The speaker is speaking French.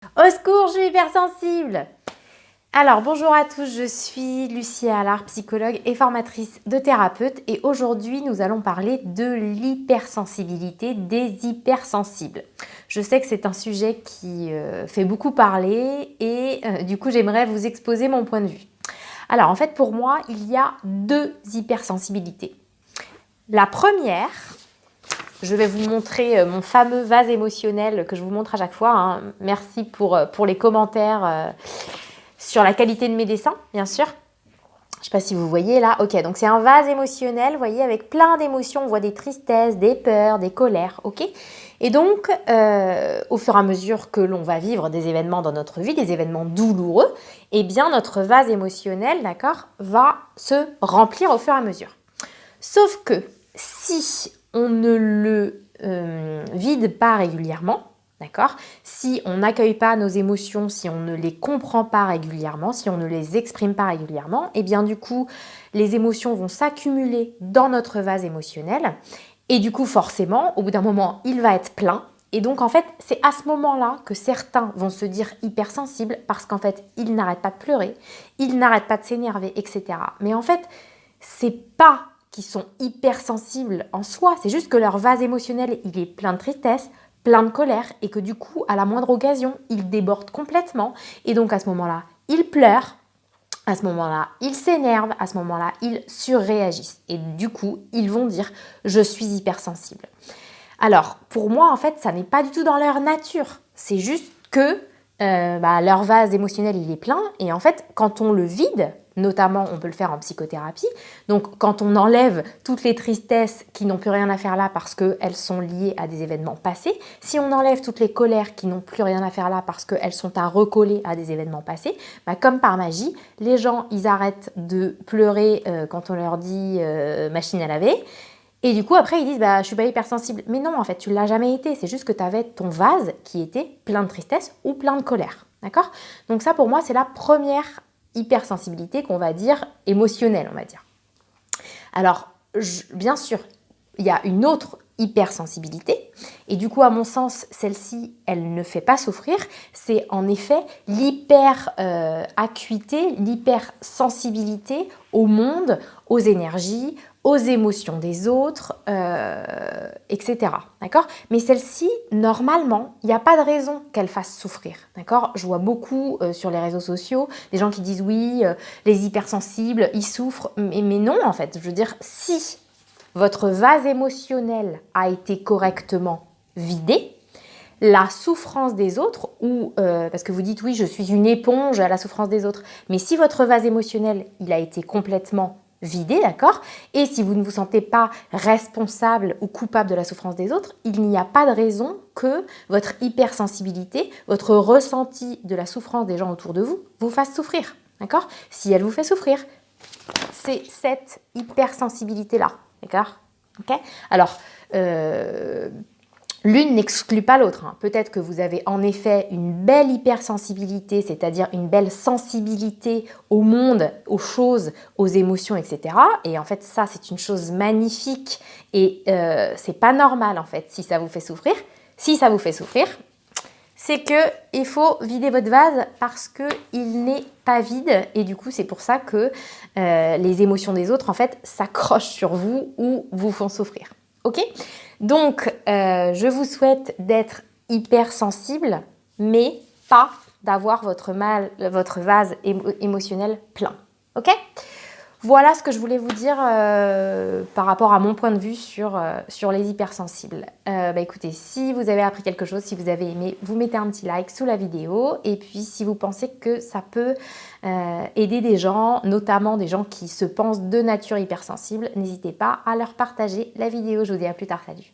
Au secours, je suis hypersensible. Alors, bonjour à tous, je suis Lucie Allard, psychologue et formatrice de thérapeute. Et aujourd'hui, nous allons parler de l'hypersensibilité des hypersensibles. Je sais que c'est un sujet qui fait beaucoup parler et du coup, j'aimerais vous exposer mon point de vue. Alors, en fait, pour moi, il y a deux hypersensibilités. La première, je vais vous montrer mon fameux vase émotionnel que je vous montre à chaque fois. Hein. Merci pour les commentaires sur la qualité de mes dessins, bien sûr. Je ne sais pas si vous voyez là. Ok, donc c'est un vase émotionnel, vous voyez, avec plein d'émotions. On voit des tristesses, des peurs, des colères, ok. Et donc, au fur et à mesure que l'on va vivre des événements dans notre vie, des événements douloureux, eh bien, notre vase émotionnel, d'accord, va se remplir au fur et à mesure. Sauf que si on ne le vide pas régulièrement, d'accord, si on n'accueille pas nos émotions, si on ne les comprend pas régulièrement, si on ne les exprime pas régulièrement, et bien du coup, les émotions vont s'accumuler dans notre vase émotionnel. Et du coup, forcément, au bout d'un moment, il va être plein. Et donc, en fait, c'est à ce moment-là que certains vont se dire hypersensibles parce qu'en fait, ils n'arrêtent pas de pleurer, ils n'arrêtent pas de s'énerver, etc. Mais en fait, c'est pas qu'ils sont hypersensibles en soi, c'est juste que leur vase émotionnel, il est plein de tristesse, plein de colère et que du coup, à la moindre occasion, ils débordent complètement. Et donc, à ce moment-là, ils pleurent, à ce moment-là, ils s'énervent, à ce moment-là, ils surréagissent. Et du coup, ils vont dire « je suis hypersensible ». Alors, pour moi, en fait, ça n'est pas du tout dans leur nature. C'est juste que leur vase émotionnel, il est plein. Et en fait, quand on le vide, notamment, on peut le faire en psychothérapie. Donc, quand on enlève toutes les tristesses qui n'ont plus rien à faire là parce qu'elles sont liées à des événements passés, si on enlève toutes les colères qui n'ont plus rien à faire là parce qu'elles sont à recoller à des événements passés, comme par magie, les gens, ils arrêtent de pleurer quand on leur dit machine à laver. Et du coup, après, ils disent je suis pas hypersensible. Mais non, en fait, tu l'as jamais été. C'est juste que tu avais ton vase qui était plein de tristesse ou plein de colère. D'accord ? Donc ça, pour moi, c'est la première hypersensibilité qu'on va dire émotionnelle, on va dire. Alors, bien sûr, il y a une autre hypersensibilité. Et du coup, à mon sens, celle-ci, elle ne fait pas souffrir. C'est en effet l'hyper-acuité, l'hypersensibilité au monde, aux énergies, aux émotions des autres, etc. D'accord ? Mais celle-ci, normalement, il n'y a pas de raison qu'elle fasse souffrir. D'accord ? Je vois beaucoup sur les réseaux sociaux des gens qui disent oui, les hypersensibles, ils souffrent. Mais non, en fait. Je veux dire, si votre vase émotionnel a été correctement vidé, la souffrance des autres, ou parce que vous dites oui, je suis une éponge à la souffrance des autres, mais si votre vase émotionnel, il a été complètement vidé, d'accord, et si vous ne vous sentez pas responsable ou coupable de la souffrance des autres, il n'y a pas de raison que votre hypersensibilité, votre ressenti de la souffrance des gens autour de vous, vous fasse souffrir, d'accord ? Si elle vous fait souffrir, c'est cette hypersensibilité-là, d'accord ? Okay ? Alors, l'une n'exclut pas l'autre. Hein. Peut-être que vous avez en effet une belle hypersensibilité, c'est-à-dire une belle sensibilité au monde, aux choses, aux émotions, etc. Et en fait, ça, c'est une chose magnifique et c'est pas normal, en fait, si ça vous fait souffrir. Si ça vous fait souffrir, c'est qu'il faut vider votre vase parce qu'il n'est pas vide. Et du coup, c'est pour ça que les émotions des autres, en fait, s'accrochent sur vous ou vous font souffrir. Ok ? Donc, je vous souhaite d'être hypersensible, mais pas d'avoir votre vase émotionnel plein. Ok ? Voilà ce que je voulais vous dire par rapport à mon point de vue sur les hypersensibles. Écoutez, si vous avez appris quelque chose, si vous avez aimé, vous mettez un petit like sous la vidéo. Et puis, si vous pensez que ça peut aider des gens, notamment des gens qui se pensent de nature hypersensibles, n'hésitez pas à leur partager la vidéo. Je vous dis à plus tard, salut.